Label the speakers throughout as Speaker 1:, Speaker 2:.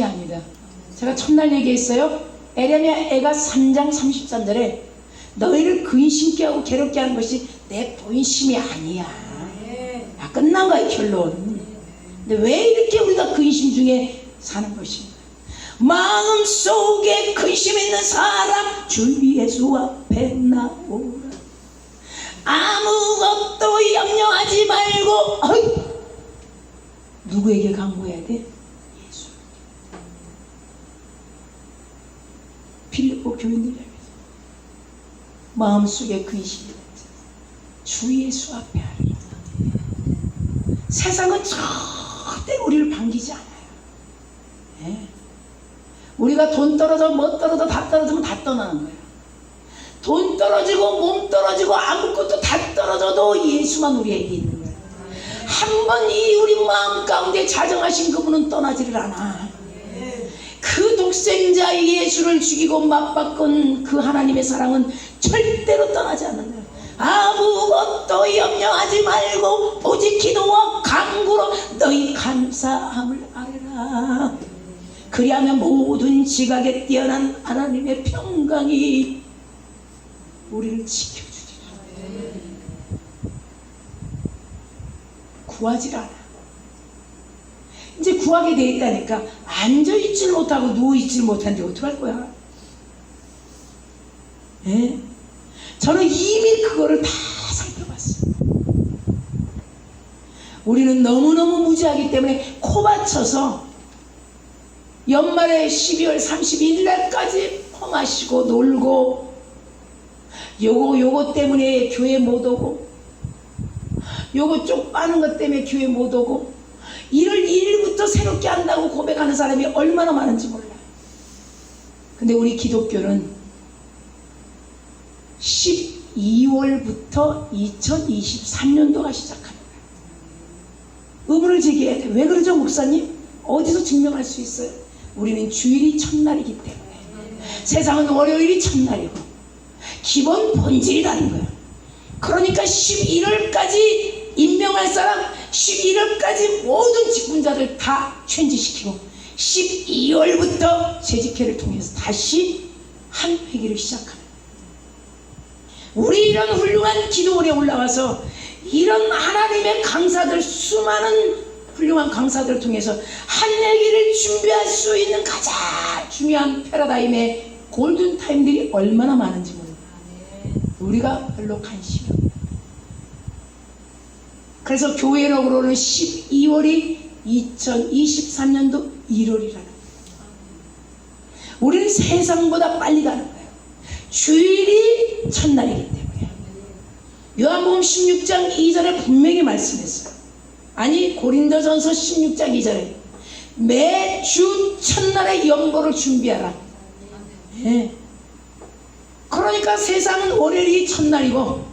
Speaker 1: 아니다. 제가 첫날 얘기했어요. 에레미야 애가 3장 33절에 너희를 근심케 하고 괴롭게 하는 것이 내 본심이 아니야. 끝난 거야 결론. 근데 왜 이렇게 우리가 근심 중에 사는 것인가? 마음속에 근심 있는 사람 주 예수 앞에 나오라. 아무것도 염려하지 말고 누구에게 간구해야 돼? 예수. 필리포 교인들 앞에서 마음속에 근심이 있지. 주 예수 앞에 하리라. 세상은 절대 우리를 반기지 않아요. 네. 우리가 돈 떨어져 뭐 떨어져 다 떨어지면 다 떠나는 거예요. 돈 떨어지고 몸 떨어지고 아무것도 다 떨어져도 예수만 우리에게 있는 거예요. 한 번 이 우리 마음 가운데 자정하신 그분은 떠나지를 않아. 그 독생자 예수를 죽이고 맞바꾼 그 하나님의 사랑은 절대로 떠나지 않는 거예요. 아무것도 염려하지 말고 오직 기도와 간구로 너희 감사함을 아뢰라. 그리하면 모든 지각에 뛰어난 하나님의 평강이 우리를 지켜주리라. 구하지 않아. 이제 구하게 돼 있다니까. 앉아있질 못하고 누워있질 못하는데 어떡할 거야? 예? 저는 이미 그거를 다 살펴봤어요. 우리는 너무너무 무지하기 때문에 코 받쳐서 연말에 12월 31일 날까지 퍼마시고 놀고 요거 때문에 교회 못 오고 요거 쪽 빠는 것 때문에 교회 못 오고 1월 1일부터 새롭게 한다고 고백하는 사람이 얼마나 많은지 몰라. 근데 우리 기독교는 12월부터 2023년도가 시작합니다. 의문을 제기해야 돼. 왜 그러죠 목사님? 어디서 증명할 수 있어요? 우리는 주일이 첫날이기 때문에. 세상은 월요일이 첫날이고 기본 본질이라는 거예요. 그러니까 11월까지 임명할 사람 11월까지 모든 직분자들 다 chuyển 지시키고 12월부터 재직회를 통해서 다시 한 회기를 시작합니다. 우리 이런 훌륭한 기도원에 올라와서 이런 하나님의 강사들, 수많은 훌륭한 강사들을 통해서 한 회기를 준비할 수 있는 가장 중요한 패러다임의 골든타임들이 얼마나 많은지 모릅니다. 우리가 별로 관심이 없다. 그래서 교회력으로는 12월이 2023년도 1월이라는 거예요. 우리는 세상보다 빨리 가는 거예요. 주일이 첫날이기 때문에. 요한복음 16장 2절에 분명히 말씀했어요. 아니 고린도전서 16장 2절에 매주 첫날의 연보를 준비하라. 네. 그러니까 세상은 월요일이 첫날이고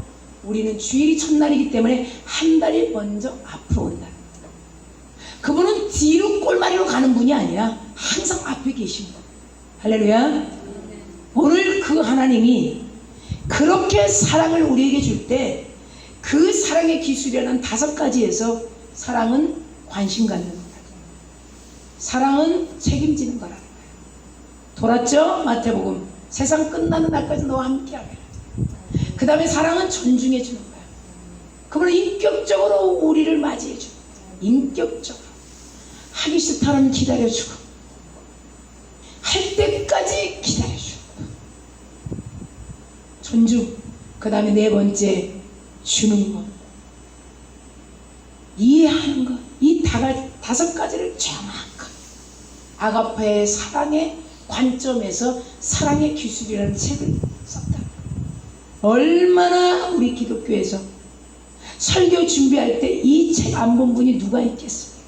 Speaker 1: 우리는 주일이 첫날이기 때문에 한 달이 먼저 앞으로 온다. 그분은 뒤로 꼴마리로 가는 분이 아니라 항상 앞에 계신 분. 할렐루야. 오늘 그 하나님이 그렇게 사랑을 우리에게 줄 때 그 사랑의 기술이라는 5가지에서 사랑은 관심 갖는 거다. 사랑은 책임지는 거라는 거예요. 돌았죠? 마태복음. 세상 끝나는 날까지 너와 함께 하리라. 그 다음에 사랑은 존중해 주는 거야. 그분은 인격적으로 우리를 맞이해 주고 인격적으로 하기 싫다면 기다려주고 할 때까지 기다려주고 존중. 그 다음에 4번째 주는 것, 이해하는 것. 이 5가지를 정확하게 아가페의 사랑의 관점에서 사랑의 기술이라는 책을 썼다. 얼마나 우리 기독교에서 설교 준비할 때 이 책 안 본 분이 누가 있겠습니까?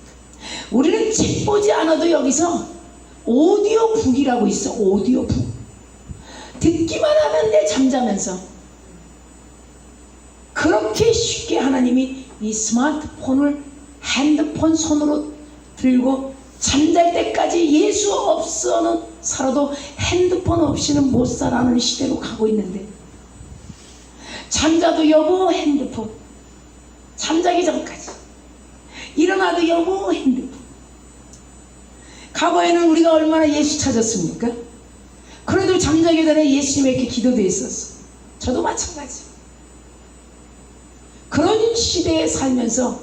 Speaker 1: 우리는 책 보지 않아도 여기서 오디오북이라고 있어. 오디오북. 듣기만 하면 돼. 잠자면서. 그렇게 쉽게 하나님이 이 스마트폰을 핸드폰 손으로 들고 잠잘 때까지 예수 없어는 살아도 핸드폰 없이는 못 살아는 시대로 가고 있는데 잠자도 여보 핸드폰, 잠자기 전까지 일어나도 여보 핸드폰, 과거에는 우리가 얼마나 예수 찾았습니까? 그래도 잠자기 전에 예수님에게 기도돼 있었어. 저도 마찬가지. 그런 시대에 살면서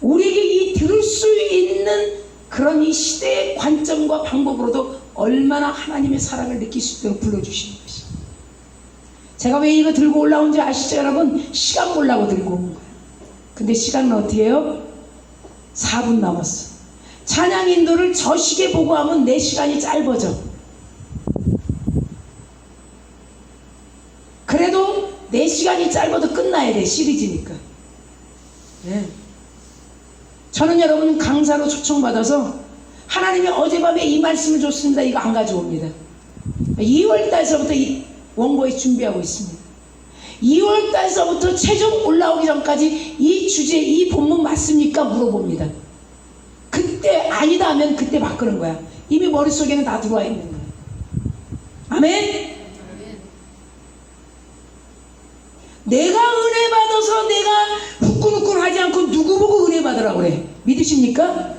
Speaker 1: 우리에게 이 들을 수 있는 그런 이 시대의 관점과 방법으로도 얼마나 하나님의 사랑을 느낄 수 있도록 불러주시는 것이. 제가 왜 이거 들고 올라온지 아시죠 여러분? 시간 보려고 들고 온 거예요. 근데 시간은 어떻게 해요? 4분 남았어. 찬양 인도를 저 시계 보고 하면 내 시간이 짧아져. 그래도 내 시간이 짧아도 끝나야 돼. 시리즈니까. 네. 저는 여러분 강사로 초청받아서 하나님이 어젯밤에 이 말씀을 줬습니다. 이거 안 가져옵니다. 2월달서부터 이 원고에 준비하고 있습니다. 2월달서부터 최종 올라오기 전까지 이 주제, 이 본문 맞습니까? 물어봅니다. 그때 아니다 하면 그때 바꾸는 거야. 이미 머릿속에는 다 들어와 있는 거야. 아멘? 내가 은혜 받아서 내가 후끈후끈하지 않고 누구 보고 은혜 받으라고 그래. 믿으십니까?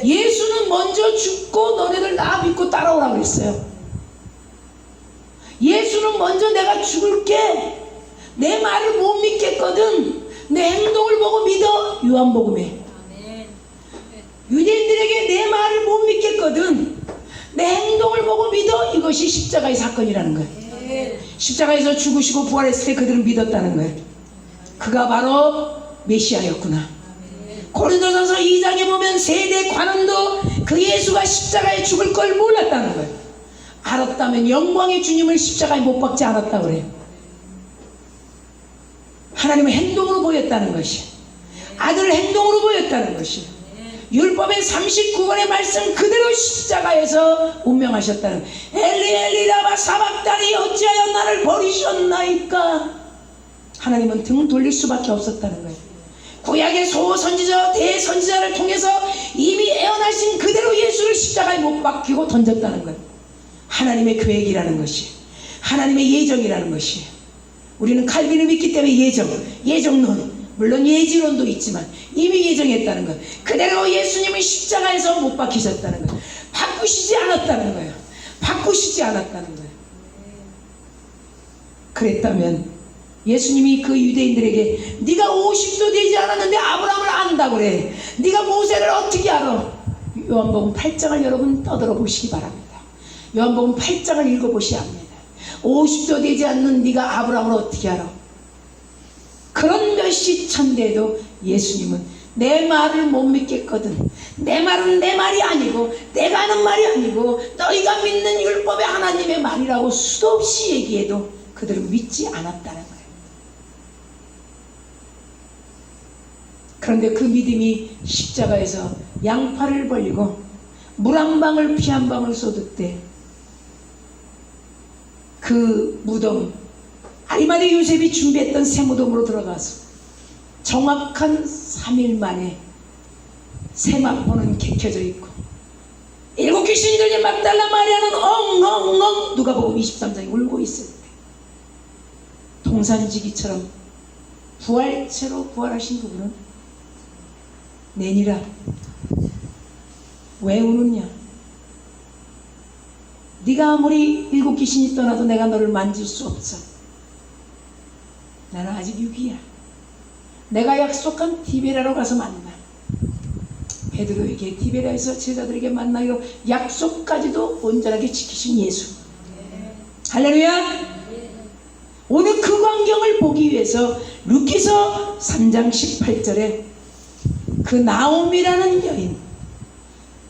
Speaker 1: 예수는 먼저 죽고 너네들 나 믿고 따라오라고 그랬어요. 예수는 먼저 내가 죽을게. 내 말을 못 믿겠거든. 내 행동을 보고 믿어. 요한복음에. 유대인들에게 내 말을 못 믿겠거든. 내 행동을 보고 믿어. 이것이 십자가의 사건이라는 거예요. 십자가에서 죽으시고 부활했을 때 그들은 믿었다는 거예요. 그가 바로 메시아였구나. 고린도전서 2장에 보면 세대 관원도 그 예수가 십자가에 죽을 걸 몰랐다는 거예요. 알았다면 영광의 주님을 십자가에 못 박지 않았다고 그래요. 하나님은 행동으로 보였다는 것이, 아들을 행동으로 보였다는 것이, 율법의 39권의 말씀 그대로 십자가에서 운명하셨다는, 엘리 엘리 라마 사박다니 어찌하여 나를 버리셨나이까. 하나님은 등 돌릴 수밖에 없었다는 거예요. 구약의 소선지자 대선지자를 통해서 이미 애원하신 그대로 예수를 십자가에 못 박히고 던졌다는 거예요. 하나님의 계획이라는 것이, 하나님의 예정이라는 것이. 우리는 칼빈을 믿기 때문에 예정론, 물론 예지론도 있지만 이미 예정했다는 것. 그대로 예수님은 십자가에서 못 박히셨다는 것. 바꾸시지 않았다는 거예요. 바꾸시지 않았다는 거예요. 그랬다면 예수님이 그 유대인들에게 네가 50도 되지 않았는데 아브라함을 안다고 그래. 네가 모세를 어떻게 알아? 요한복음 8장을 여러분 떠들어 보시기 바랍니다. 요한복음 8장을 읽어보셔야 합니다. 50도 되지 않는 네가 아브라함을 어떻게 알아? 그런 몇시 천대에도 예수님은 내 말을 못 믿겠거든. 내 말은 내 말이 아니고 내가 하는 말이 아니고 너희가 믿는 율법의 하나님의 말이라고 수도 없이 얘기해도 그들은 믿지 않았다는 거예요. 그런데 그 믿음이 십자가에서 양팔을 벌리고 물 한 방울 피 한 방울 쏟을 때 그 무덤, 아리마대 요셉이 준비했던 새 무덤으로 들어가서 정확한 3일 만에 세마포는 개켜져 있고 7 귀신이 들린 막달라 마리아는 엉엉엉 누가복음 23장에 울고 있을 때 동산지기처럼 부활체로 부활하신 그분은 내니라 왜 우느냐? 네가 아무리 7 귀신이 떠나도 내가 너를 만질 수 없어. 나는 아직 육이야. 내가 약속한 디베라로 가서 만나. 베드로에게 디베라에서 제자들에게 만나기로 약속까지도 온전하게 지키신 예수. 할렐루야. 오늘 그 광경을 보기 위해서 루키서 3장 18절에 그 나옴이라는 여인,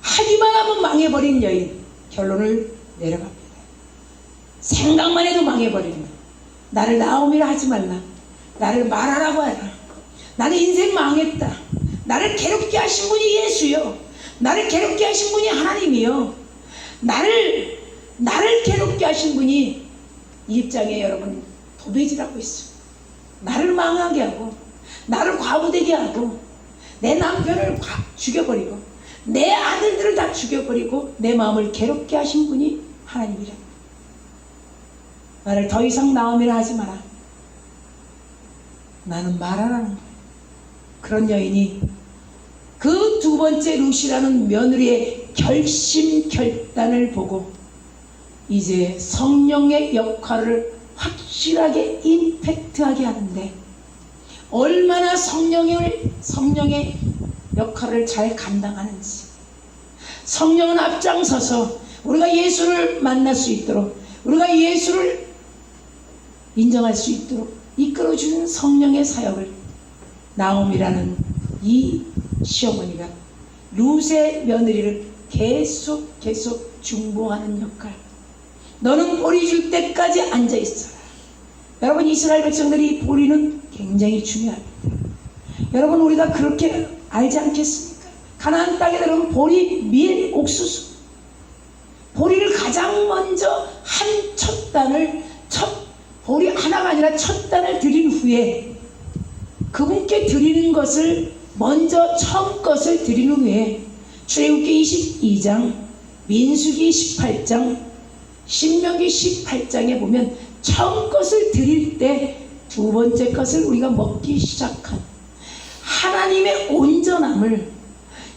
Speaker 1: 하기만 하면 망해버린 여인 결론을 내려갑니다. 생각만 해도 망해버리는 거야. 나를 나옴이라 하지 말라. 나를 말하라고 해라. 나는 인생 망했다. 나를 괴롭게 하신 분이 예수요. 나를 괴롭게 하신 분이 하나님이요. 나를 괴롭게 하신 분이 이 입장에 여러분 도배질하고 있어. 나를 망하게 하고 나를 과부되게 하고 내 남편을 죽여버리고 내 아들들을 다 죽여버리고 내 마음을 괴롭게 하신 분이 하나님이라. 나를 더 이상 나옴이라 하지 마라. 나는 말하라는 거야. 그런 여인이 그 두 번째 룻이라는 며느리의 결심 결단을 보고 이제 성령의 역할을 확실하게 임팩트하게 하는데, 얼마나 성령의 역할을 잘 감당하는지, 성령은 앞장서서 우리가 예수를 만날 수 있도록, 우리가 예수를 인정할 수 있도록 이끌어주는 성령의 사역을 나옴이라는 이 시어머니가 룻의 며느리를 계속 중보하는 역할. 너는 보리 줄 때까지 앉아있어라. 여러분, 이스라엘 백성들이 보리는 굉장히 중요합니다. 여러분, 우리가 그렇게 알지 않겠습니까? 가나안 땅에 들어가면 보리, 밀, 옥수수, 보리를 가장 먼저 첫 단을, 보리 하나가 아니라 첫 단을 드린 후에 그분께 드리는 것을 먼저 처음 것을 드린 후에 출애굽기 22장, 민수기 18장, 신명기 18장에 보면 처음 것을 드릴 때 두 번째 것을 우리가 먹기 시작한 하나님의 온전함을,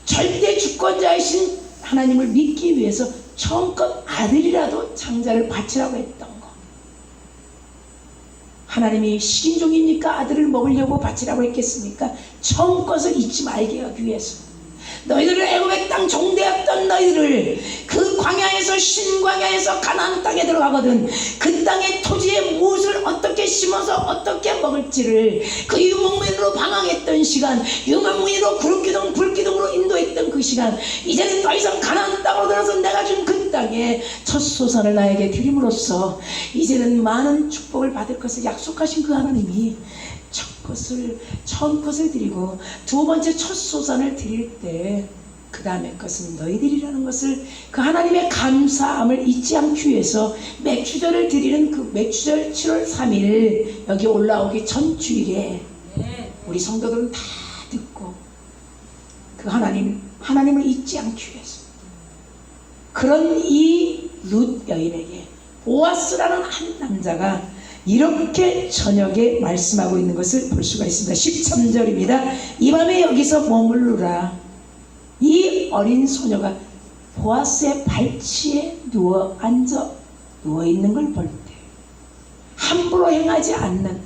Speaker 1: 절대 주권자이신 하나님을 믿기 위해서 처음껏 아들이라도 장자를 바치라고 했던 거. 하나님이 식인종입니까? 아들을 먹으려고 바치라고 했겠습니까? 처음 것을 잊지 말게 하기 위해서. 너희들을 애굽의 땅 종되었던 너희들을 그 광야에서, 신광야에서 가나안 땅에 들어가거든 그 땅의 토지에 무엇을 어떻게 심어서 어떻게 먹을지를 그 유목민으로 방황했던 시간, 유목민으로 구름기둥 불기둥으로 인도했던 그 시간, 이제는 더 이상 가나안 땅으로 들어서 내가 준 그 땅에 첫 소산을 나에게 드림으로써 이제는 많은 축복을 받을 것을 약속하신 그 하나님이 처음 것을 드리고 두 번째 첫 소산을 드릴 때 그 다음에 것은 너희들이라는 것을, 그 하나님의 감사함을 잊지 않기 위해서 맥주절을 드리는 그 맥주절 7월 3일 여기 올라오기 전 주일에 우리 성도들은 다 듣고 그 하나님을 잊지 않기 위해서 그런 이 룻 여인에게 보아스라는 한 남자가 이렇게 저녁에 말씀하고 있는 것을 볼 수가 있습니다. 13절입니다. 이 밤에 여기서 머물르라. 이 어린 소녀가 보아스의 발치에 누워 있는 걸 볼 때 함부로 행하지 않는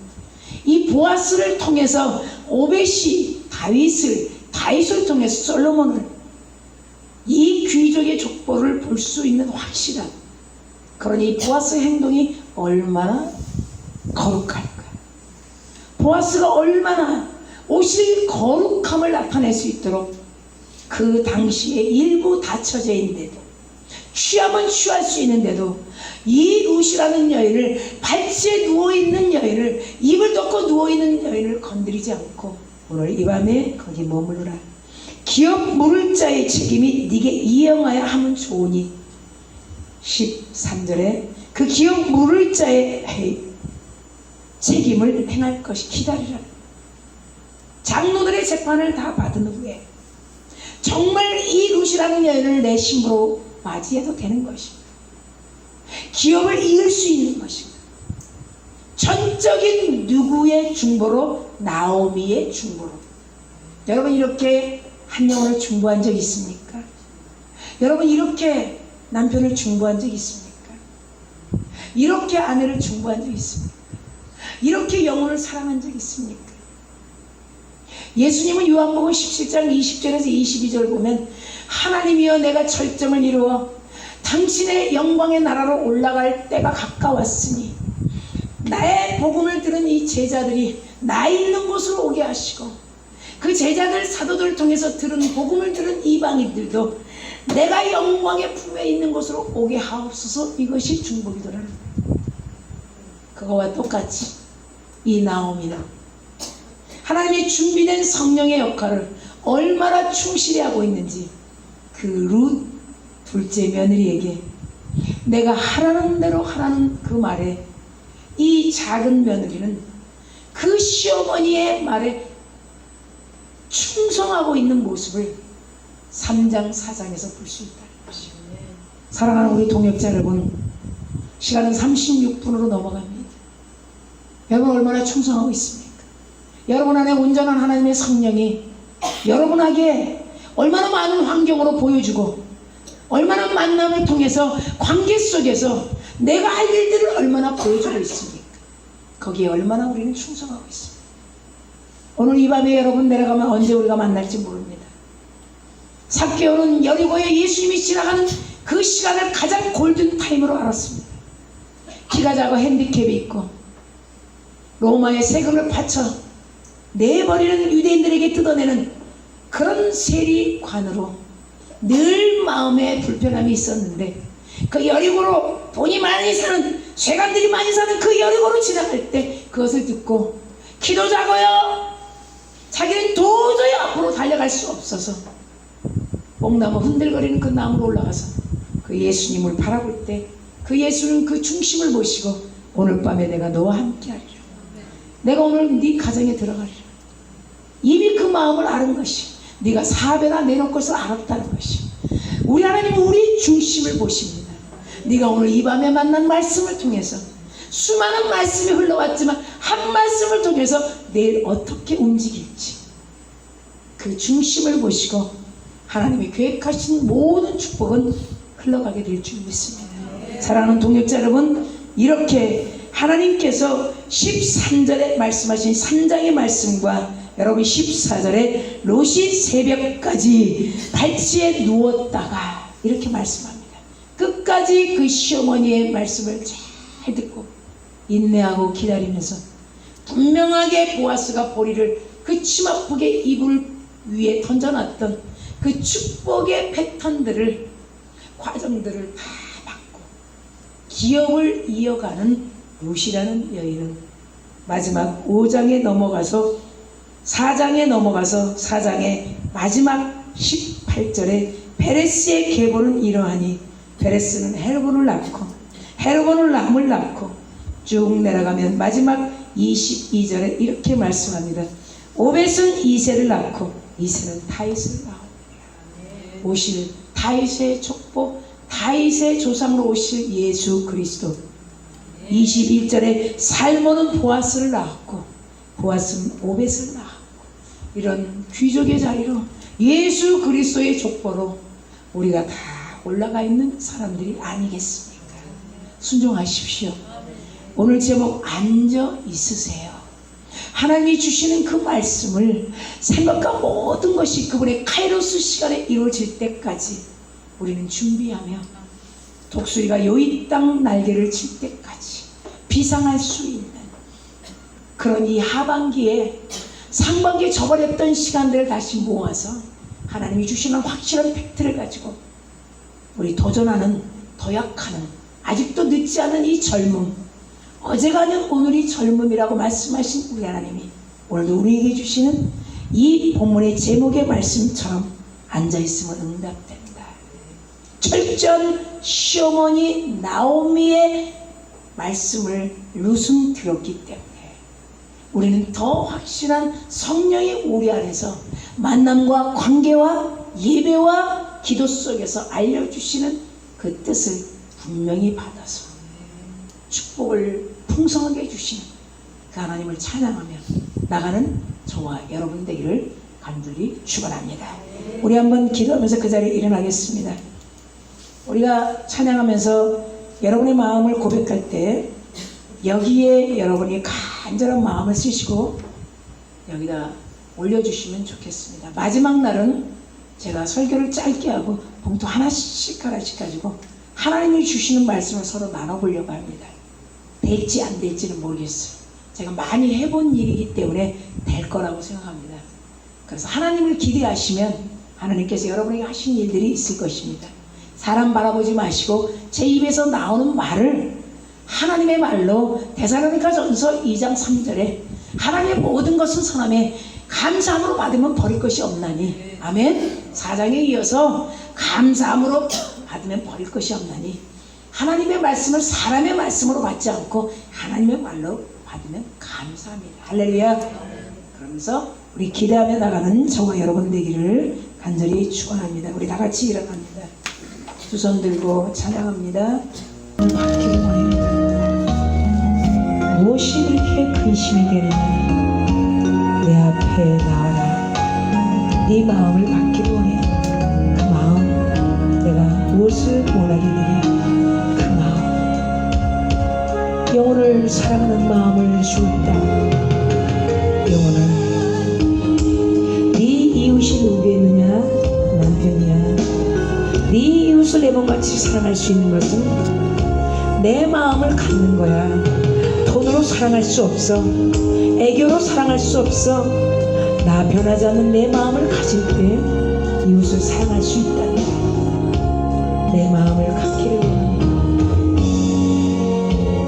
Speaker 1: 이 보아스를 통해서 오벳이 다윗을 통해서 솔로몬을, 이 귀족의 족보를 볼 수 있는 확실한, 그러니 보아스의 행동이 얼마나 거룩할까, 보아스가 얼마나 오실 거룩함을 나타낼 수 있도록 그 당시에 일부 다처제 인데도, 취하면 취할 수 있는데도 이 룻이라는 여인을, 발치에 누워있는 여인을, 입을 덮고 누워있는 여인을 건드리지 않고 오늘 이 밤에 거기 머물러라. 기업 물을 자의 책임이 네게 이행하여 하면 좋으니, 13절에 그 기업 물을 자의 책임을 행할 것이 기다리라. 장로들의 재판을 다 받은 후에 정말 이 룻이라는 여인을 내 신부로 맞이해도 되는 것입니다. 기업을 이을 수 있는 것입니다. 전적인 누구의 중보로? 나오미의 중보로. 여러분, 이렇게 한 영혼을 중보한 적 있습니까? 여러분, 이렇게 남편을 중보한 적 있습니까? 이렇게 아내를 중보한 적 있습니까? 이렇게 영혼을 사랑한 적 있습니까? 예수님은 요한복음 17장 20절에서 22절 보면 하나님이여 내가 절정을 이루어 당신의 영광의 나라로 올라갈 때가 가까웠으니 나의 복음을 들은 이 제자들이 나 있는 곳으로 오게 하시고, 그 제자들 사도들을 통해서 들은 복음을 들은 이방인들도 내가 영광의 품에 있는 곳으로 오게 하옵소서. 이것이 중복이더라. 그거와 똑같이 이 나오미는 하나님의 준비된 성령의 역할을 얼마나 충실히 하고 있는지 그 룻 둘째 며느리에게 내가 하라는 대로 하라는 그 말에 이 작은 며느리는 그 시어머니의 말에 충성하고 있는 모습을 3장 4장에서 볼 수 있다는 것이요. 사랑하는 우리 동역자 여러분, 시간은 36분으로 넘어갑니다. 여러분 얼마나 충성하고 있습니까? 여러분 안에 온전한 하나님의 성령이 여러분에게 얼마나 많은 환경으로 보여주고 얼마나 만남을 통해서 관계 속에서 내가 할 일들을 얼마나 보여주고 있습니까? 거기에 얼마나 우리는 충성하고 있습니다. 오늘 이 밤에 여러분 내려가면 언제 우리가 만날지 모릅니다. 삭개오는 여리고에 예수님이 지나가는 그 시간을 가장 골든타임으로 알았습니다. 키가 작아 핸디캡이 있고 로마의 세금을 바쳐 내버리는 유대인들에게 뜯어내는 그런 세리관으로 늘 마음에 불편함이 있었는데 그 여리고로 돈이 많이 사는 쇠관들이 많이 사는 그 여리고로 지나갈 때 그것을 듣고 키도 작아요. 자기는 도저히 앞으로 달려갈 수 없어서 뽕나무 흔들거리는 그 나무로 올라가서 그 예수님을 바라볼 때 그 예수는 그 중심을 모시고 오늘 밤에 내가 너와 함께 하리라. 내가 오늘 네 가정에 들어가리라. 이미 그 마음을 아는 것이 네가 4배나 내놓을 것을 알았다는 것이 우리 하나님은 우리 중심을 보십니다. 네가 오늘 이 밤에 만난 말씀을 통해서 수많은 말씀이 흘러왔지만 한 말씀을 통해서 내일 어떻게 움직일지 그 중심을 보시고 하나님이 계획하신 모든 축복은 흘러가게 될 줄 믿습니다. 사랑하는 동역자 여러분, 이렇게 하나님께서 13절에 말씀하신 3장의 말씀과 여러분 14절에 롯이 새벽까지 발치에 누웠다가 이렇게 말씀합니다. 끝까지 그 시어머니의 말씀을 잘 듣고 인내하고 기다리면서 분명하게 보아스가 보리를 그 치마폭의 이불 위에 던져놨던 그 축복의 패턴들을 과정들을 다 받고 기업을 이어가는 롯이라는 여인은 마지막 5장에 넘어가서 4장의 마지막 18절에 베레스의 계보는 이러하니 베레스는 헤르본을 낳고 헤르본은 람을 낳고 쭉 내려가면 마지막 22절에 이렇게 말씀합니다. 오벳은 이새를 낳고 이새는 다윗을 낳으리라. 오실 다윗의 족보, 다윗의 조상으로 오실 예수 그리스도. 21절에 살몬은 보아스를 낳았고 보아스는 오벳을 낳았고 이런 귀족의 자리로 예수 그리스도의 족보로 우리가 다 올라가 있는 사람들이 아니겠습니까? 순종하십시오. 오늘 제목 앉아 있으세요. 하나님이 주시는 그 말씀을 생각과 모든 것이 그분의 카이로스 시간에 이루어질 때까지 우리는 준비하며 독수리가 여의 땅 날개를 칠 때까지 비상할 수 있는 그런 이 하반기에 상반기에 저버렸던 시간들을 다시 모아서 하나님이 주시는 확실한 팩트를 가지고 우리 도전하는, 도약하는, 아직도 늦지 않은 이 젊음, 어제가 아닌 오늘이 젊음이라고 말씀하신 우리 하나님이 오늘도 우리에게 주시는 이 본문의 제목의 말씀처럼 앉아있으면 응답된다. 철저한 시어머니 나오미의 말씀을 룻은 들었기 때문에 우리는 더 확실한 성령이 우리 안에서 만남과 관계와 예배와 기도 속에서 알려주시는 그 뜻을 분명히 받아서 축복을 풍성하게 해주시는 그 하나님을 찬양하며 나가는 저와 여러분 되기를 간절히 축원합니다. 우리 한번 기도하면서 그 자리에 일어나겠습니다. 우리가 찬양하면서 여러분의 마음을 고백할 때 여기에 여러분이 간절한 마음을 쓰시고 여기다 올려주시면 좋겠습니다. 마지막 날은 제가 설교를 짧게 하고 봉투 하나씩 가지고 하나님이 주시는 말씀을 서로 나눠보려고 합니다. 될지 안 될지는 모르겠어요. 제가 많이 해본 일이기 때문에 될 거라고 생각합니다. 그래서 하나님을 기대하시면 하나님께서 여러분에게 하신 일들이 있을 것입니다. 사람 바라보지 마시고 제 입에서 나오는 말을 하나님의 말로 데살로니가전서 2장 3절에 하나님의 모든 것은 선함에 감사함으로 받으면 버릴 것이 없나니 아멘. 4장에 이어서 감사함으로 받으면 버릴 것이 없나니 하나님의 말씀을 사람의 말씀으로 받지 않고 하나님의 말로 받으면 감사합니다. 할렐루야. 그러면서 우리 기대하며 나가는 저와 여러분 되기를 간절히 축원합니다. 우리 다 같이 일어납니다. 두 손 들고 찬양합니다. 받기를 원해. 무엇이 그렇게 근심이 되느냐. 내 앞에 나와라. 네 마음을 받기를 원해. 무엇을 원하게 되냐? 그 마음, 영혼을 사랑하는 마음을 주었다. 영혼아, 네 이웃이 누구겠느냐? 남편이야. 네 이웃을 내 몸같이 사랑할 수 있는 것은 내 마음을 갖는 거야. 돈으로 사랑할 수 없어. 애교로 사랑할 수 없어. 나 변하지 않는 내 마음을 가질 때 이웃을 사랑할 수 있다는 거야. 내 마음을 갖기를 원해.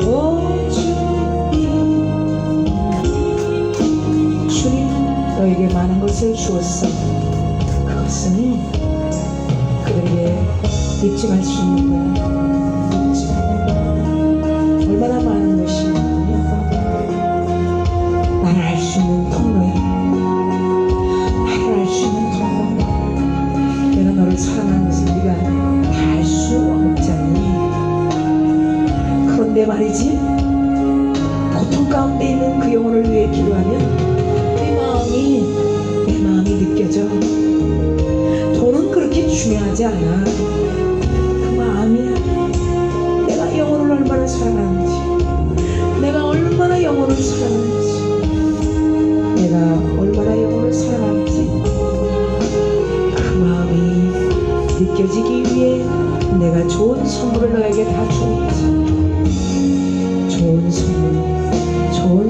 Speaker 1: 오 주님, 너에게 많은 것을 주었어. 그것은 그들에게 입증할 수 있는 거야. 얼마나 많은 것이 있느냐. 나를 알 수 있는 통로야. 나를 알 수 있는 통로. 내가 너를 사랑하는 것을 네가 다 알 수 없잖니. 그런데 말이지, 고통 가운데 있는 그 영혼을 위해 기도하면 내 마음이 느껴져. 돈은 그렇게 중요하지 않아. 그 마음이야. 내가 영혼을 얼마나 사랑하는지, 내가 얼마나 영혼을 사랑하는지, 내가 얼마나 영혼을 사랑하는지, 그 마음이 느껴지기 위해 내가 좋은 선물을 너에게 다 주었지. 좋은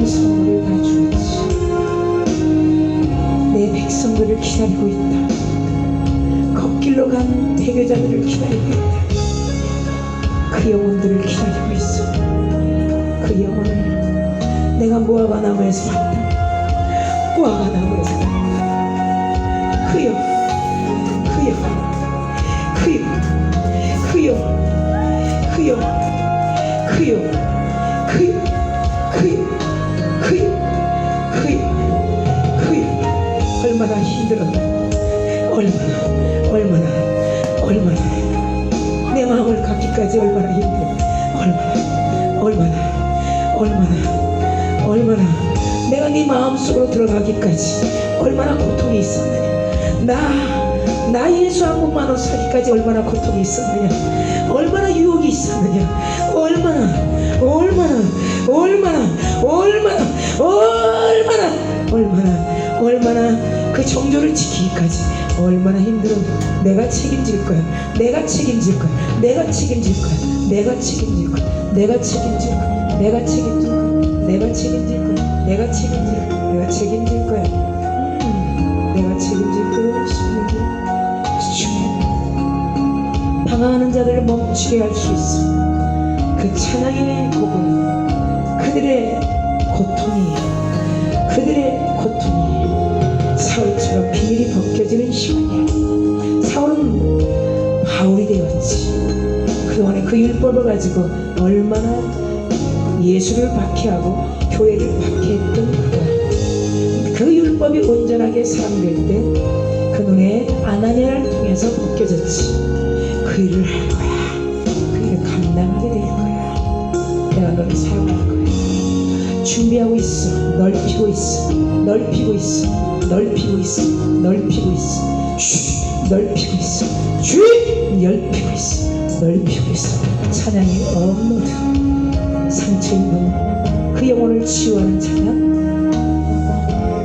Speaker 1: 선물을 다 주었지. 내 백성들을 기다리고 있다. 걷길로 간 배교자들을 기다리고 있다. 그 영혼들을 기다리고 있어. 그 영혼을 내가 무화과 나무에서 봤다. 무화과 나무에서 봤다. 그 영혼, 그 영혼, 그 영혼, 그 영혼, 그 영혼, 그 영혼, 그 영혼, 그 영혼, 그 영혼, 그 영혼, 그 영혼. 얼마나 힘들어. 얼마나 내 마음을 갖기까지 얼마나 힘들어. 얼마나 내가 네 마음속으로 들어가기까지 얼마나 고통이 있었느냐. 나 예수 한 번만으로 사기까지 얼마나 고통이 있었느냐. 얼마나 유혹이 있었느냐. 얼마나 그 정조를 지키기까지 얼마나 힘들어. 내가 책임질 거야. 내가 책임질 거야. 방황하는 자들을 멈추게 할 수 있어. 그 찬양의 곡은 그들의 고통이 사울처럼 비밀이 벗겨지는 시간이야. 사울은 바울이 되었지. 그동안에 그 율법을 가지고 얼마나 예수를 박해하고 교회를 박해했던 그가 그 율법이 온전하게 사용될 때 그 눈에 아나니아를 통해서 벗겨졌지. 그 일을 할 거야. 그 일을 감당하게 될 거야. 내가 너를 사용할 거야. 준비하고 있어. 넓히고 있어. 넓히고 있어. 찬양이 업로드. 상처 입은 그 영혼을 치유하는 찬양,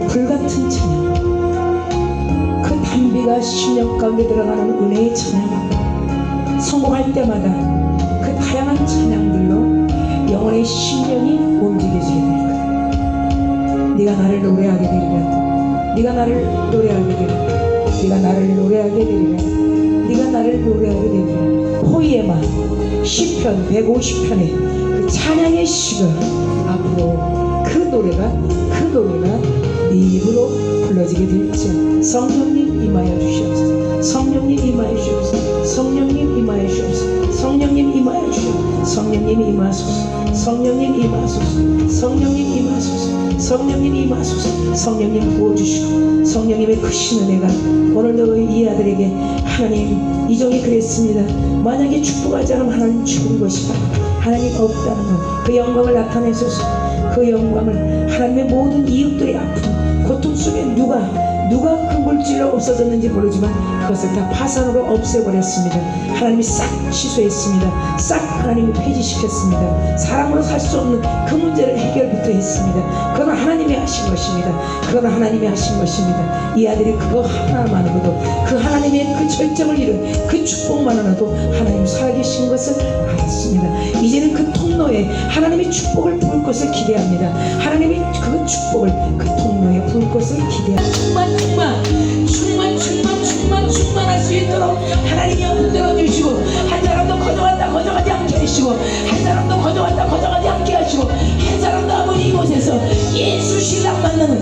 Speaker 1: 불같은 찬양, 그 단비가 심령 가운데 들어가는 은혜의 찬양, 성공할 때마다 그 다양한 찬양들로 영혼의 심령이 움직여지게 될 거야. 네가 나를 노래하게 되리라. 포이에마 시편 150편의 그 찬양의 시가 앞으로 그 노래가 네 입으로 불러지게 될지. 성령님 임하여 주시옵소서. 성령님 임하소서. 성령님 부어주시고 성령님의 크신 은혜가 오늘도 이 아들에게, 하나님 이종이 그랬습니다. 만약에 축복하지 않으면 하나님 죽은 것이다. 하나님 없다는 것, 그 영광을 나타내소서. 그 영광을 하나님의 모든 이웃들의 아픔, 고통 속에 누가 누가 그 물질로 없어졌는지 모르지만 그것을 다 파산으로 없애버렸습니다. 하나님이 싹 취소했습니다. 싹 하나님이 폐지시켰습니다. 사람으로 살 수 없는 그 문제를 해결부터 했습니다. 그건 하나님이 하신 것입니다. 그건 하나님이 하신 것입니다. 이 아들이 그거 하나만으로도, 그 하나님의 그 절정을 이룬 그 축복만으로도 하나님 살아계신 것을 알았습니다. 이제는 그 통로에 하나님의 축복을 부을 것을 기대합니다. 하나님이 그 축복을 그 통로에 부을 것을 기대합니다. 충만할 수 있도록 하나님이 흔들어 주시고, 한 사람도 거저가지 않게 하시고, 한 사람도 거저가지 않게 하시고, 한 사람도 아버지 이곳에서 예수 신랑 만나는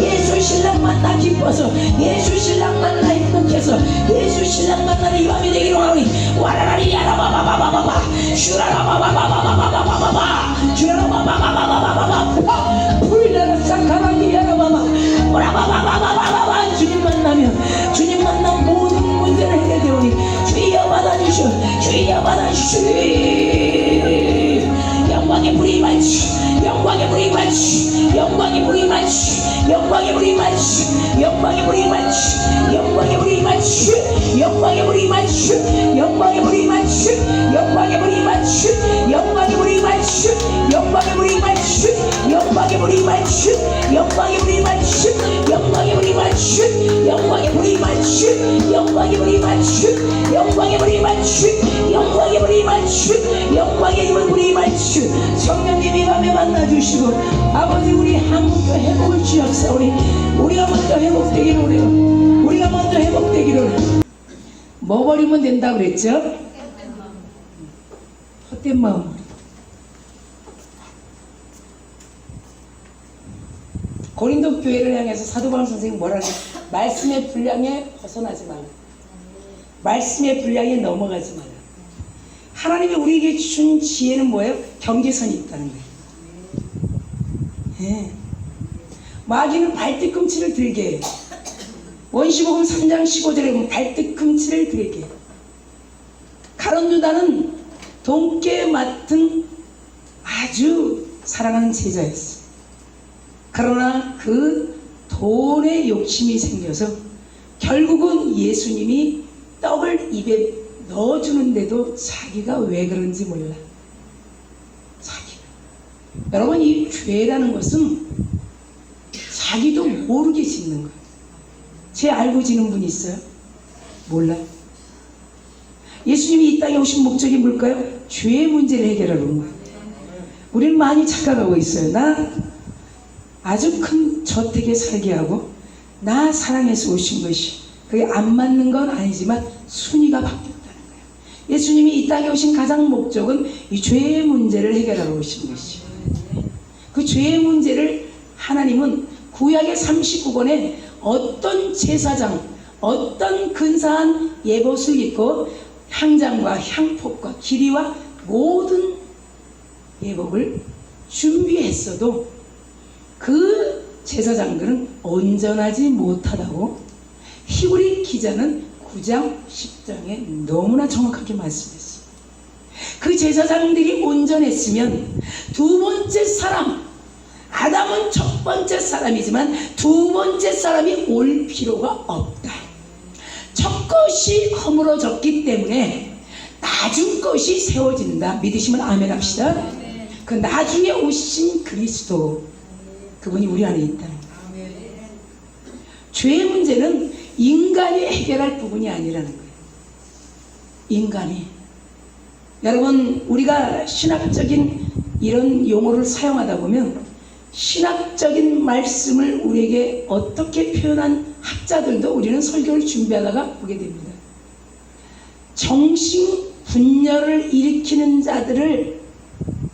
Speaker 1: 예수 신랑 만나 기뻐서, 예수 신랑 만나 행복해서, 예수 신랑 만나는 이 밤이 되기로 하오니 와라라리 야라바바바바바바 슈라라바바바바바바바바 슈라라바바바바바바바 불나라 사카라니 야라바바 오라바바바바바바바 주님 만나면 모든 문제를 해결되오니 주여 받아주시오. 영광의 불이 많지, 영광의 불이 많지, 영광의 불이 많지, 영광의 불이 많지, 영광의 불이 많지, 영광의 불이 많지, 영광의 불이 많지, 영광의 불이 많지, 영광의 불이 많지, 영광의 불이 많지, 영광의 불이 많지, 영광의 불이 많지, 영광의 불이 많지, 영광의 불이 많지, 영광의 불이 많지, 영광의 불이 많지, 영광의 불이 많지, 영광의 불이 많지, 영광의 불이 많지. 성령님이 밤에 만나주시고 아버지 우리 한국도 회복을 주옵사오니 우리가 먼저 회복되기를 원해요. 우리가 먼저 회복되기를. 뭐 버리면 된다고 그랬죠? 헛된 마음. 고린도 교회를 향해서 사도 바울 선생님이 뭐라 그래? 말씀의 분량에 벗어나지 말라. 말씀의 분량에 넘어가지 말라. 하나님이 우리에게 준 지혜는 뭐예요? 경계선이 있다는 거예요. 예. 마귀는 발뒤꿈치를 들게 해요. 원시복음 3장 15절에 보면 발뒤꿈치를 들게 해요. 가룟 유다는 돈께 맡은 아주 사랑하는 제자였어요. 그러나 그 돈에 욕심이 생겨서 결국은 예수님이 떡을 입에 넣어주는데도 자기가 왜 그런지 몰라. 자기가. 여러분 이 죄라는 것은 자기도 모르게 짓는 거예요. 죄 알고 지는 분 있어요? 몰라요. 예수님이 이 땅에 오신 목적이 뭘까요? 죄의 문제를 해결하는 거예요. 우리는 많이 착각하고 있어요. 나 아주 큰 저택에 살게 하고 나 사랑해서 오신 것이 그게 안 맞는 건 아니지만 순위가 바뀌었다는 거예요. 예수님이 이 땅에 오신 가장 목적은 이 죄의 문제를 해결하러 오신 것이죠. 그 죄의 문제를 하나님은 구약의 39권에 어떤 제사장, 어떤 근사한 예봇을 입고 향장과 향폭과 기리와 모든 예복을 준비했어도 그 제사장들은 온전하지 못하다고 히브리 기자는 9장 10장에 너무나 정확하게 말씀했어요. 그 제사장들이 온전했으면 두 번째 사람, 아담은 첫 번째 사람이지만 두 번째 사람이 올 필요가 없다. 첫 것이 허물어졌기 때문에 나중 것이 세워진다. 믿으시면 아멘 합시다. 그 나중에 오신 그리스도, 그분이 우리 안에 있다는 거예요. 죄의 문제는 인간이 해결할 부분이 아니라는 거예요. 인간이. 여러분 우리가 신학적인 이런 용어를 사용하다 보면 신학적인 말씀을 우리에게 어떻게 표현한 학자들도 우리는 설교를 준비하다가 보게 됩니다. 정신분열을 일으키는 자들을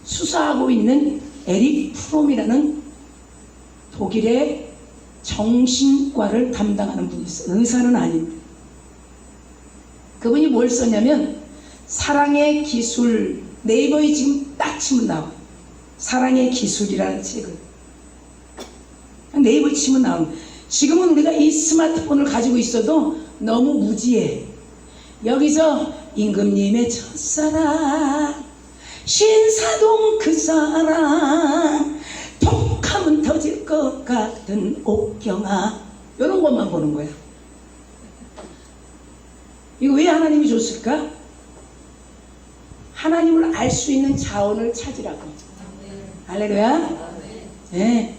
Speaker 1: 수사하고 있는 에릭 프롬이라는 독일의 정신과를 담당하는 분이 있어요. 의사는 아닙니다. 그분이 뭘 썼냐면 사랑의 기술, 네이버에 지금 딱 치면 나와요. 사랑의 기술이라는 책을 네이버 치면 나옵니다. 지금은 우리가 이 스마트폰을 가지고 있어도 너무 무지해. 여기서 임금님의 첫사랑, 신사동 그 사랑, 독하면 터질 것 같은 옥경아, 이런 것만 보는 거야. 이거 왜 하나님이 줬을까? 하나님을 알 수 있는 자원을 찾으라고. 할렐루야. 네.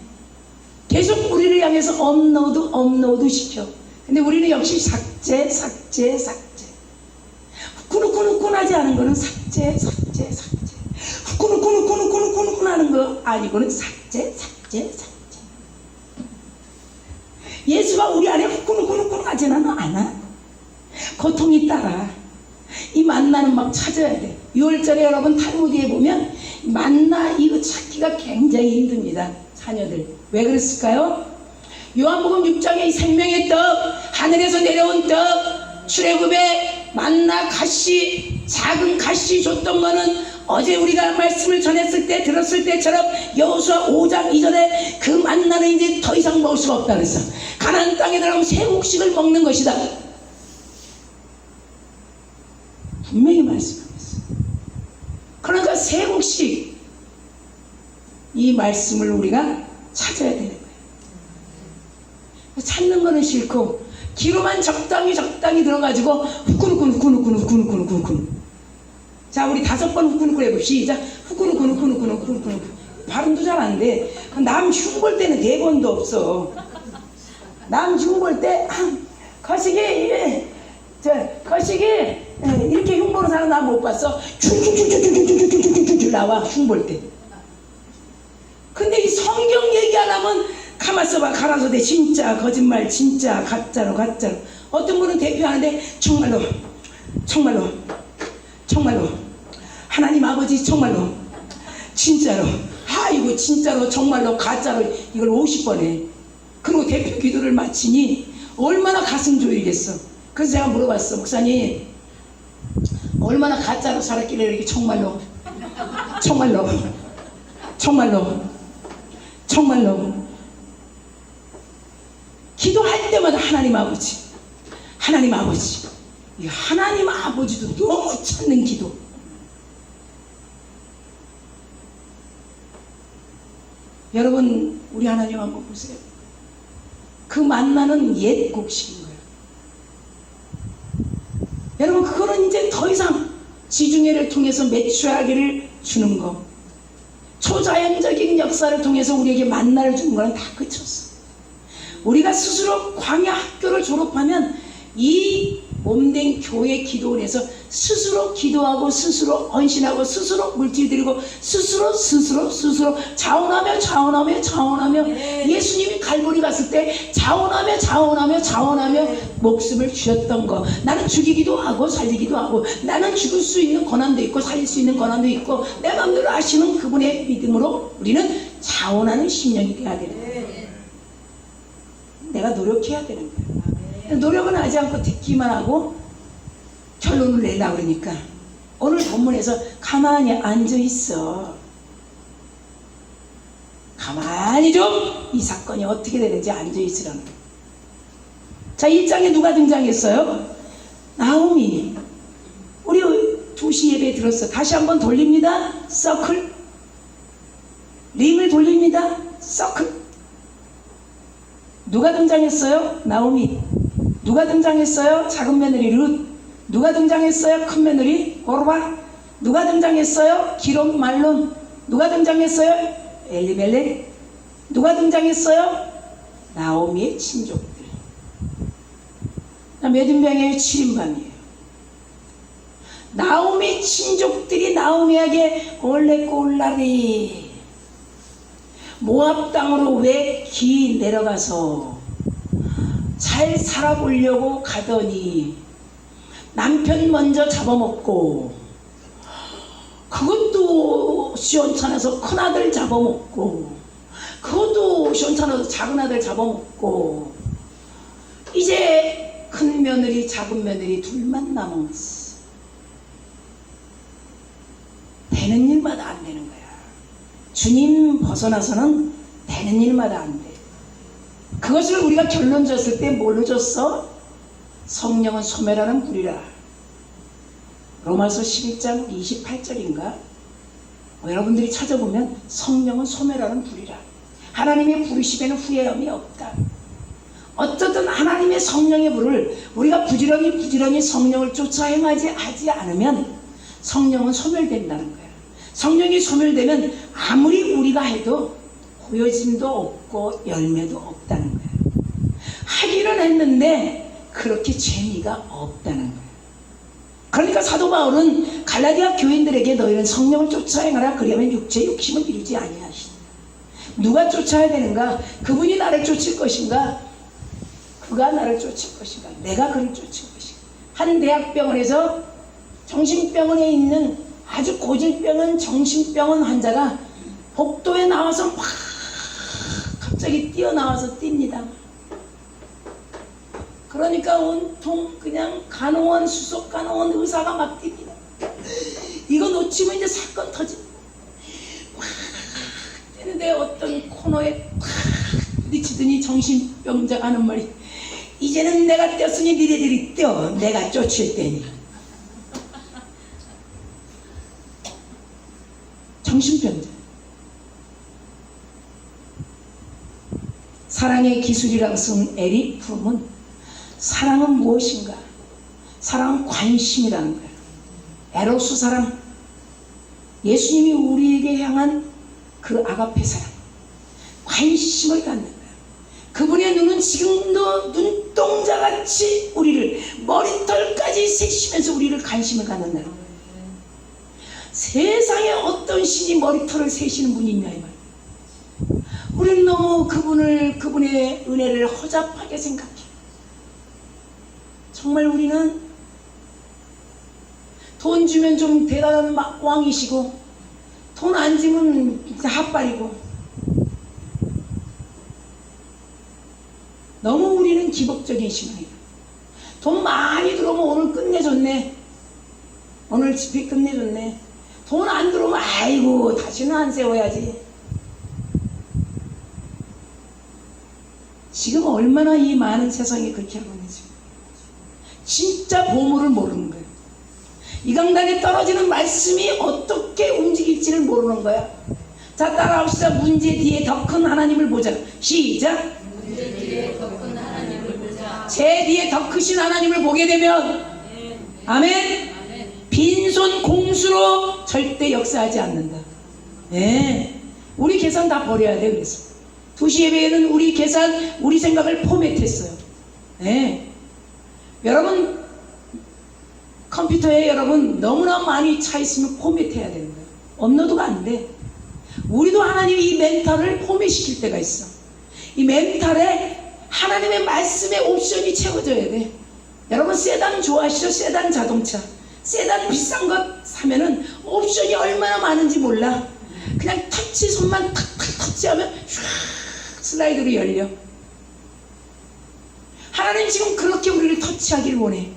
Speaker 1: 계속 우리를 향해서 업로드 시켜. 근데 우리는 역시 삭제. 후끈후끈하지 않은 거는 삭제. 후끈후끈 하는 거 아니고는 삭제. 예수가 우리 안에 후끈후끈하지는 않아. 고통이 따라. 이 만나는 막 찾아야 돼. 6월절에 여러분 탈무드에 보면 만나 이거 찾기가 굉장히 힘듭니다. 자녀들. 왜 그랬을까요? 요한복음 6장에 이 생명의 떡, 하늘에서 내려온 떡, 출애굽에 만나 가시, 작은 가시 줬던 거는 어제 우리가 말씀을 전했을 때 들었을 때처럼 여호수아 5장 이전에 그 만나는 이제 더 이상 먹을 수가 없다 그랬어. 가나안 땅에 들어가면 세곡식을 먹는 것이다. 분명히 말씀하셨어. 그러니까 세곡식 이 말씀을 우리가 찾아야 되는 거예요. 찾는 거는 싫고 기로만 적당히 들어가지고 후끈후끈. 자, 우리 5번 후끈후끈 해봅시다. 시작. 후끈후끈. 발음도 잘 안 돼. 남 흉볼 때는 대본도 없어. 남 흉볼 때 거시기 이렇게 흉보는 사람 나 못 봤어. 줄 나와 흉볼 때. 근데 이 성경 얘기 안 하면 가만있어 봐. 가라사대 진짜 거짓말 진짜 가짜로. 어떤 분은 대표하는데 정말로 하나님 아버지 정말로 진짜로 아이고 진짜로 정말로 가짜로 이걸 50번 해. 그리고 대표 기도를 마치니 얼마나 가슴 조이겠어. 그래서 제가 물어봤어. 목사님 얼마나 가짜로 살았길래 이렇게 정말로 기도할 때마다 하나님 아버지 이 하나님 아버지도 너무 찾는 기도. 여러분 우리 하나님 한번 보세요. 그 만나는 옛 곡식인 거예요. 여러분 그거는 이제 더 이상 지중해를 통해서 메추라기를 주는 거, 초자연적인 역사를 통해서 우리에게 만나를 주는 거는 다 그쳤어. 우리가 스스로 광야 학교를 졸업하면 이 몸된 교회 기도원에서 스스로 기도하고 스스로 헌신하고 스스로 물질 드리고 스스로 자원하며 예수님이 갈보리 갔을 때 자원하며 목숨을 주셨던 거. 나는 죽이기도 하고 살리기도 하고 나는 죽을 수 있는 권한도 있고 살릴 수 있는 권한도 있고 내 마음대로 아시는 그분의 믿음으로 우리는 자원하는 심령이 되어야 되는 거예요. 내가 노력해야 되는 거예요. 노력은 하지 않고 듣기만 하고 결론을 내려고 그러니까 오늘 본문에서 가만히 앉아있어. 가만히 좀 이 사건이 어떻게 되는지 앉아있으라는 거예요. 자, 1장에 누가 등장했어요? 나오미. 우리 2시 예배 들었어. 다시 한번 돌립니다. 서클. 링을 돌립니다. 서클. 누가 등장했어요? 나오미. 누가 등장했어요? 작은 며느리 룻. 누가 등장했어요? 큰 며느리 오르바. 누가 등장했어요? 기롬 말론. 누가 등장했어요? 엘리멜렉. 누가 등장했어요? 나오미의 친족들. 메든병의 7인방이에요. 나오미 친족들이 나오미에게 올레꼴라리 모압 땅으로 왜 기 내려가서 잘 살아보려고 가더니 남편 먼저 잡아먹고 그것도 시원찮아서 큰아들 잡아먹고 그것도 시원찮아서 작은아들 잡아먹고 이제 큰 며느리 작은 며느리 둘만 남았어. 되는 일마다 안 되는 거야. 주님 벗어나서는 되는 일마다 안 돼. 그것을 우리가 결론 줬을 때 뭘로 줬어? 성령은 소멸하는 불이라. 로마서 11장 28절인가? 여러분들이 찾아보면 성령은 소멸하는 불이라. 하나님의 부르심에는 후회함이 없다. 어떻든 하나님의 성령의 불을 우리가 부지런히 성령을 쫓아 행하지 하지 않으면 성령은 소멸된다는 거야. 성령이 소멸되면 아무리 우리가 해도 보여짐도 없고 열매도 없다는 거야. 하기는 했는데 그렇게 재미가 없다는 거야. 그러니까 사도 바울은 갈라디아 교인들에게 너희는 성령을 쫓아 행하라. 그리하면 육체 욕심을 이루지 아니하시다. 누가 쫓아야 되는가? 그분이 나를 쫓을 것인가? 그가 나를 쫓을 것인가? 내가 그를 쫓을 것인가? 한 대학병원에서 정신병원에 있는 아주 고질병은 정신병원 환자가 복도에 나와서 막 갑자기 뛰어나와서 뜁니다. 그러니까 온통 그냥 간호원, 수석 간호원, 의사가 막 뜁니다. 이거 놓치면 이제 사건 터집니다. 막 뛰는데 어떤 코너에 팍 부딪히더니 정신병자가 하는 말이, 이제는 내가 뛰었으니 니네들이 뛰어. 내가 쫓을 때니. 정신병자. 사랑의 기술이라고 쓴 에릭 프롬은 사랑은 무엇인가? 사랑은 관심이라는 거예요. 에로스 사랑. 예수님이 우리에게 향한 그 아가페 사랑. 관심을 갖는 거예요. 그분의 눈은 지금도 눈동자같이 우리를 머리털까지 세시면서 우리를 관심을 갖는다는 거예요. 세상에 어떤 신이 머리털을 세시는 분이 있냐 이 말이에요. 우리는 너무 그분의 은혜를 허잡하게 생각해. 정말 우리는 돈 주면 좀 대단한 왕이시고 돈 안 주면 핫발이고, 너무 우리는 기복적인 신앙이야. 돈 많이 들어오면 오늘 끝내줬네. 오늘 집회 끝내줬네. 돈 안 들어오면 아이고 다시는 안 세워야지. 지금 얼마나 이 많은 세상이 그렇게 하고 있는지. 진짜 보물을 모르는 거예요. 이 강단에 떨어지는 말씀이 어떻게 움직일지를 모르는 거야. 자, 따라합시다. 문제 뒤에 더 큰 하나님을 보자. 시작.
Speaker 2: 문제 뒤에 더 큰 하나님을 보자.
Speaker 1: 제 뒤에 더 크신 하나님을 보게 되면 아멘. 빈손 공수로 절대 역사하지 않는다. 네. 우리 계산 다 버려야 돼. 그래서 2시 예배에는 우리 계산, 우리 생각을 포맷했어요. 네. 여러분 컴퓨터에 여러분 너무나 많이 차 있으면 포맷해야 되는 거예요. 업로드가 안 돼. 우리도 하나님이 이 멘탈을 포맷시킬 때가 있어. 이 멘탈에 하나님의 말씀의 옵션이 채워져야 돼. 여러분 세단 좋아하시죠? 세단 자동차. 세단 비싼 것 사면은 옵션이 얼마나 많은지 몰라. 그냥 터치, 손만 탁탁 터치하면 슉 슬라이드로 열려. 하나님 지금 그렇게 우리를 터치하기를 원해.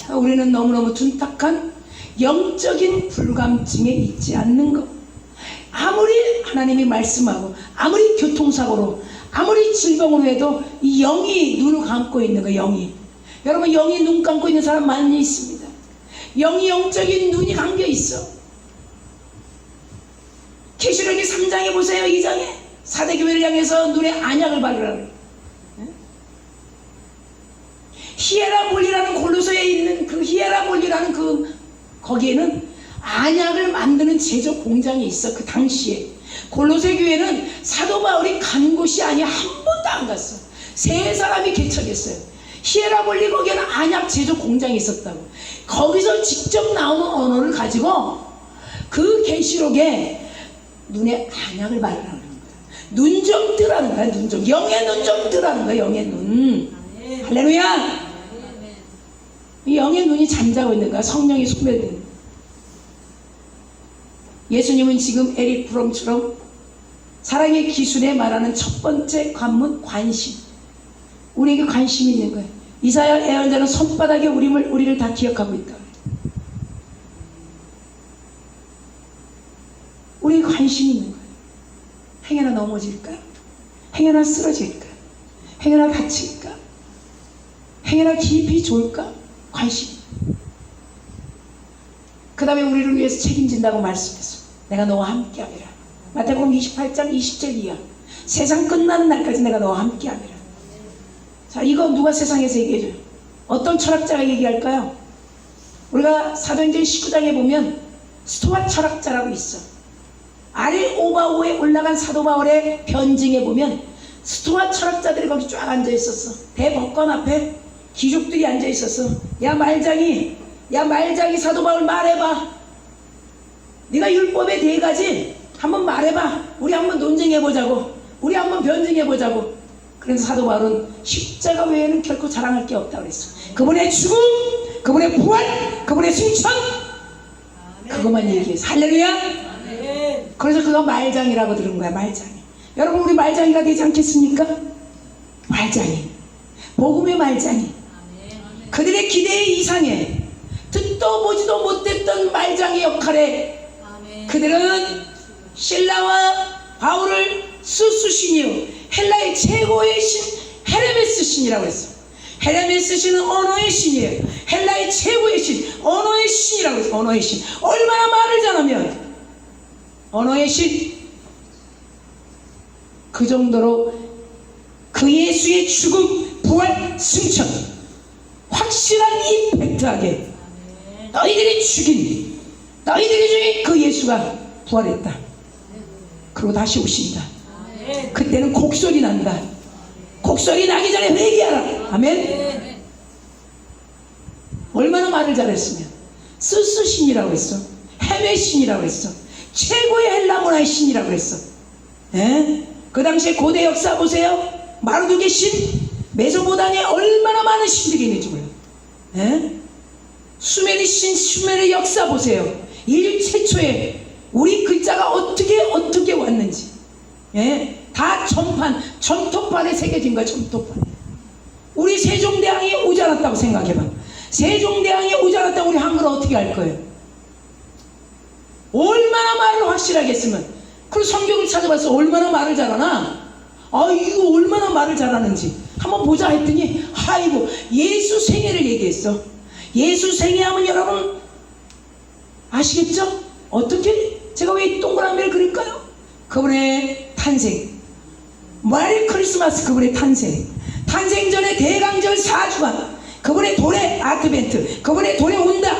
Speaker 1: 우리는 너무너무 둔탁한 영적인 불감증에 있지 않는 것. 아무리 하나님이 말씀하고 아무리 교통사고로 아무리 질병으로 해도 이 영이 눈을 감고 있는 거. 영이, 여러분 영이 눈 감고 있는 사람 많이 있습니다. 영이 영적인 눈이 감겨 있어. 계시록이 3장에 보세요. 2장에 사대교회를 향해서 눈에 안약을 바르라고. 히에라볼리라는 골로새에 있는 그 히에라볼리라는 거기에는 안약을 만드는 제조 공장이 있어. 그 당시에 골로새 교회는 사도 바울이 간 곳이 아니야. 한 번도 안 갔어. 3사람이 개척했어요. 히에라볼리 거기에는 안약 제조 공장이 있었다고. 거기서 직접 나오는 언어를 가지고 그 계시록에 눈에 안약을 바르라는 거야. 눈 좀 뜨라는 거야. 눈 좀, 영의 눈 좀 뜨라는 거야. 영의 눈. 할렐루야. 이 영의 눈이 잠자고 있는 거야. 성령이 소멸되는 거야. 예수님은 지금 에릭 프롬처럼 사랑의 기술에 말하는 첫 번째 관문, 관심. 우리에게 관심이 있는 거예요. 이사야 예언자는 손바닥에 우리를 다 기억하고 있다. 우리에게 관심이 있는 거예요. 행여나 넘어질까? 행여나 쓰러질까? 행여나 다칠까? 행여나 깊이 좋을까? 관심. 그 다음에 우리를 위해서 책임진다고 말씀했어. 내가 너와 함께하리라. 마태복음 28장 20절 이하. 세상 끝나는 날까지 내가 너와 함께하리라. 자, 이거 누가 세상에서 얘기해줘요? 어떤 철학자가 얘기할까요? 우리가 사도행전 19장에 보면 스토아 철학자라고 있어. 아래 오바오에 올라간 사도 바울의 변증에 보면 스토아 철학자들이 거기 쫙 앉아 있었어. 대법관 앞에 귀족들이 앉아 있었어. 야 말장이 사도 바울 말해봐. 네가 율법의 네 가지 한번 말해봐. 우리 한번 논쟁해보자고. 우리 한번 변증해보자고. 그래서 사도 바울은 십자가 외에는 결코 자랑할 게 없다고 그랬어. 그분의 죽음, 그분의 부활, 그분의 승천, 그것만 얘기해서. 할렐루야. 그래서 그가 말장이라고 들은 거야. 말장이. 여러분, 우리 말장이가 되지 않겠습니까? 말장이, 복음의 말장이. 그들의 기대 이상에 듣도 보지도 못했던 말장의 역할에 그들은 신라와 바울을 스스신이요 헬라의 최고의 신 헤르메스 신이라고 했어. 헤르메스 신은 언어의 신이에요. 헬라의 최고의 신, 언어의 신이라고 했어. 언어의 신. 얼마나 말을 잘하면 언어의 신. 그 정도로 그 예수의 죽음, 부활, 승천 확실한 임팩트하게 너희들이 죽인, 너희들이 죽인 그 예수가 부활했다. 그리고 다시 오신다. 그때는 곡소리 난다. 곡소리 나기 전에 회개하라. 아멘. 얼마나 말을 잘했으면. 스스신이라고 했어. 헤메신이라고 했어. 최고의 헬라 문화의 신이라고 했어. 에? 그 당시에 고대 역사 보세요. 마르두개 신, 메소포타미아에 얼마나 많은 신들이 있는지 몰라요. 에? 수메르 신, 수메르 역사 보세요. 인류 최초에 우리 글자가 어떻게 왔는지. 예? 다 점토판에 새겨진 거야. 점토판에. 우리 세종대왕이 오지 않았다고 생각해봐. 세종대왕이 오지 않았다고 우리 한글을 어떻게 할 거예요? 얼마나 말을 확실하게 했으면. 그리고 성경을 찾아봤어. 얼마나 말을 잘하나? 아, 이거 얼마나 말을 잘하는지 한번 보자 했더니 아이고, 예수 생애를 얘기했어. 예수 생애하면 여러분 아시겠죠? 어떻게 제가 왜 동그라미를 그릴까요? 그분의 탄생, 메리 크리스마스, 그분의 탄생, 탄생 전에 대강절 4주간, 그분의 돌에 아드벤트, 그분의 돌에 온다.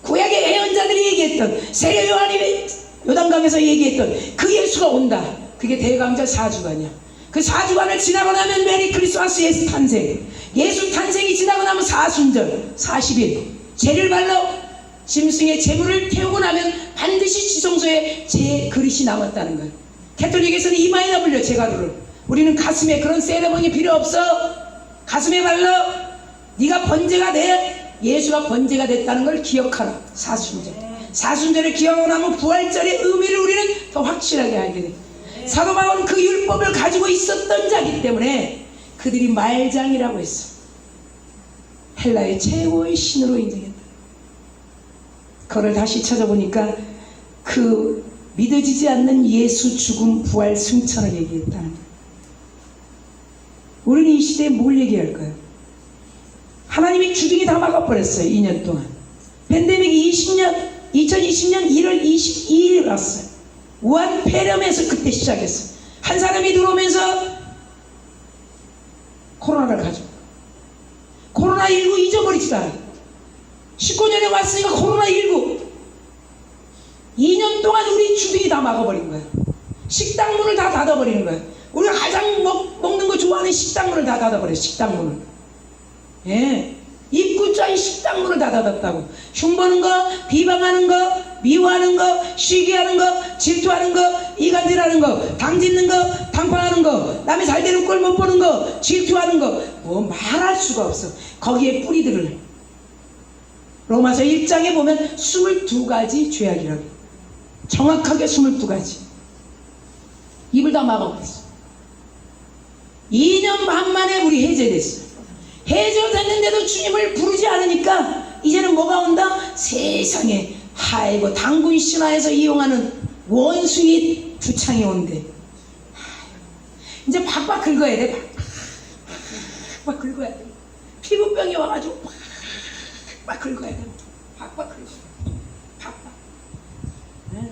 Speaker 1: 구약의 예언자들이 얘기했던, 세례 요한이 요단강에서 얘기했던 그 예수가 온다. 그게 대강절 4주간이야. 그 4주간을 지나고 나면 메리 크리스마스 예수 탄생, 예수 탄생이 지나고 나면 사순절 40일 제를 발라 짐승의 제물을 태우고 나면 반드시 지성소에 제 그릇이 남았다는 거예요. 캐톨릭에서는 이마에다 불려 제가루를. 우리는 가슴에 그런 세레머니 필요 없어. 가슴에 발라. 네가 번제가 돼. 예수가 번제가 됐다는 걸 기억하라. 사순절. 사순절을 기억하고 나면 부활절의 의미를 우리는 더 확실하게 알게 돼. 사도 바울은 그 율법을 가지고 있었던 자이기 때문에 그들이 말장이라고 했어. 헬라의 최고의 신으로 인정했다. 그걸 다시 찾아보니까 그 믿어지지 않는 예수 죽음 부활 승천을 얘기했다는 거예요. 우리는 이 시대에 뭘 얘기할까요? 하나님이 주둥이 다 막아버렸어요. 2년 동안. 팬데믹이 2020년 1월 22일 왔어요. 우한 폐렴에서 그때 시작했어요. 한 사람이 들어오면서 코로나를 가지고 코로나19 잊어버리지도 않아요. 19년에 왔으니까 코로나19 2년 동안 우리 주둥이 다 막아버린 거예요. 식당문을 다 닫아버리는 거예요. 우리가 가장 먹는 거 좋아하는 식당문을 다 닫아버려요. 식당문을. 예. 입구자인 식당문을 다 닫았다고. 흉보는 거, 비방하는 거, 미워하는 거, 시기하는 거, 질투하는 거, 이간질하는 거, 당짓는 거, 당파하는 거, 남의 잘 되는 꼴 못 보는 거, 질투하는 거, 뭐 말할 수가 없어. 거기에 뿌리들을 로마서 1장에 보면 22가지 죄악이라고. 정확하게 22가지. 입을 다 막아버렸어. 2년 반 만에 우리 해제됐어. 해제됐는데도 주님을 부르지 않으니까 이제는 뭐가 온다? 세상에 아이고 당군 신화에서 이용하는 원숭이 두창이 온대. 이제 박박 긁어야 돼. 박박 긁어야 돼. 피부병이 와가지고 막 긁어야 돼. 팍팍 긁어. 팍팍. 네.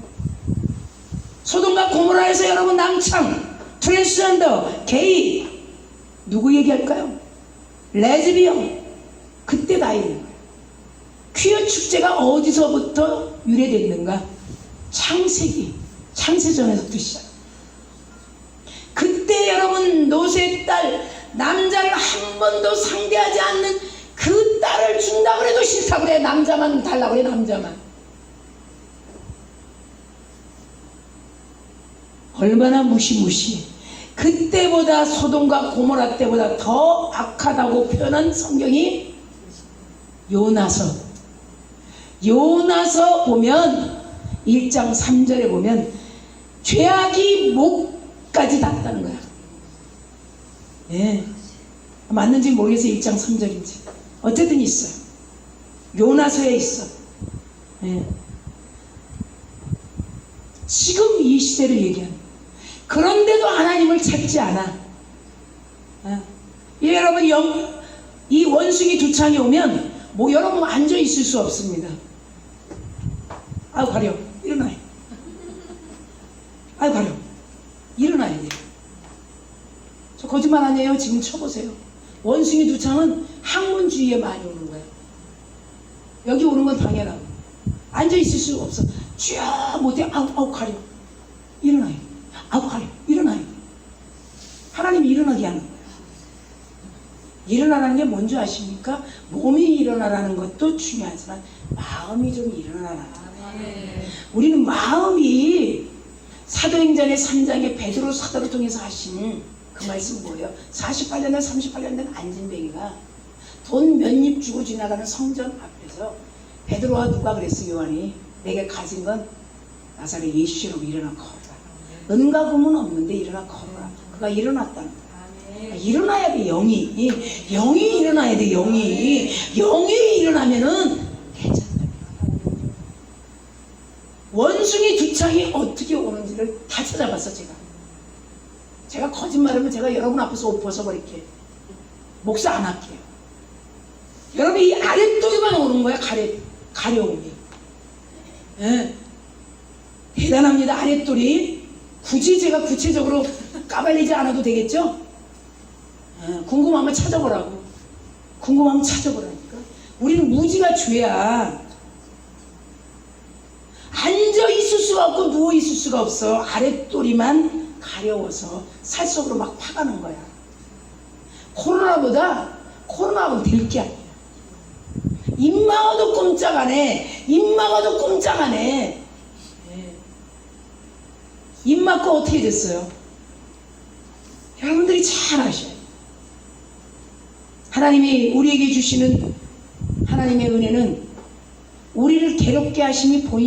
Speaker 1: 소돔과 고모라에서 여러분 남창, 트랜스젠더, 게이 누구 얘기할까요? 레즈비언 그때 다 있는 거예요. 퀴어 축제가 어디서부터 유래됐는가? 창세기, 창세전에서부터 시작. 그때 여러분 노새 딸 남자를 한 번도 상대하지 않는 그 딸을 준다 그래도 싫다 그래. 남자만 달라 그래. 남자만. 얼마나 무시무시. 그때보다 소돔과 고모라 때보다 더 악하다고 표현한 성경이 요나서. 요나서 보면 1장 3절에 보면 죄악이 목까지 닿았다는 거야. 예. 맞는지 모르겠어요. 1장 3절인지. 어쨌든 있어요. 요나서에 있어. 예. 지금 이 시대를 얘기하는. 그런데도 하나님을 찾지 않아. 예, 여러분 이 원숭이 두 창이 오면 뭐 여러분 앉아 있을 수 없습니다. 아유 가려. 일어나요. 아유 가려. 일어나야 돼요. 저 거짓말 아니에요. 지금 쳐보세요. 원숭이 두 창은 학문 주위에 많이 오는 거예요. 여기 오는 건 당연하고 앉아 있을 수 없어. 쭉 못해. 아우 가려. 일어나요. 아우 가려. 일어나요. 하나님이 일어나게 하는 거예요. 일어나라는 게 뭔지 아십니까? 몸이 일어나라는 것도 중요하지만 마음이 좀 일어나라. 우리는 마음이 사도행전의 3장에 베드로 사도를 통해서 하신 그 말씀 뭐예요? 48년 된 38년 된 안진뱅이가 돈 몇 입 주고 지나가는 성전 앞에서 베드로와 누가 그랬어? 요한이 내게 가진 건 나사렛 예수로 일어나 걸어라. 은과 금은 없는데 일어나 걸어라. 그가 일어났다는 거야. 일어나야 돼. 영이 일어나야 돼. 영이 일어나면은 괜찮다. 원숭이 두 창이 어떻게 오는지를 다 찾아봤어. 제가 거짓말하면 제가 여러분 앞에서 옷 벗어버릴게요. 목사 안 할게요. 여러분 이 아랫도리만 오는 거야. 가려움이. 예. 대단합니다. 아랫도리. 굳이 제가 구체적으로 까발리지 않아도 되겠죠? 궁금하면 찾아보라고. 궁금하면 찾아보라니까. 우리는 무지가 죄야. 앉아 있을 수가 없고 누워 있을 수가 없어. 아랫도리만 가려워서 살 속으로 막 파가는 거야. 코로나하고는 될 게 아니야. 입 막아도 꼼짝 안 해. 입 막아도 꼼짝 안 해. 입 막고 어떻게 됐어요? 여러분들이 잘 아셔요. 하나님이 우리에게 주시는 하나님의 은혜는 우리를 괴롭게 하심이 본심.